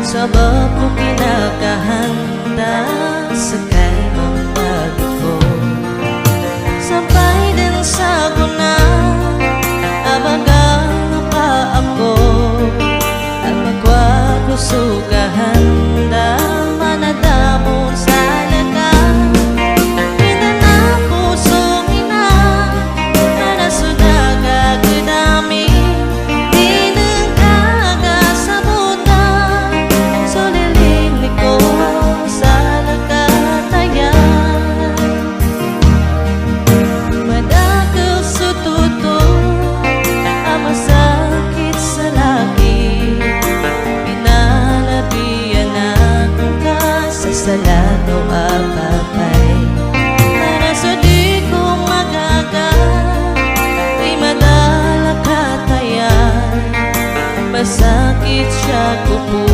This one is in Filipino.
Sabab ko kinakahanda sa kay magbalik ko. Sabay din sa guna abagang pa ako at magwagusugahanda manadamo sa laga. Pinanapuso ina manasudaga kudami salado apapay para sa di ko magaga ay madala katayan masakit siya kupo.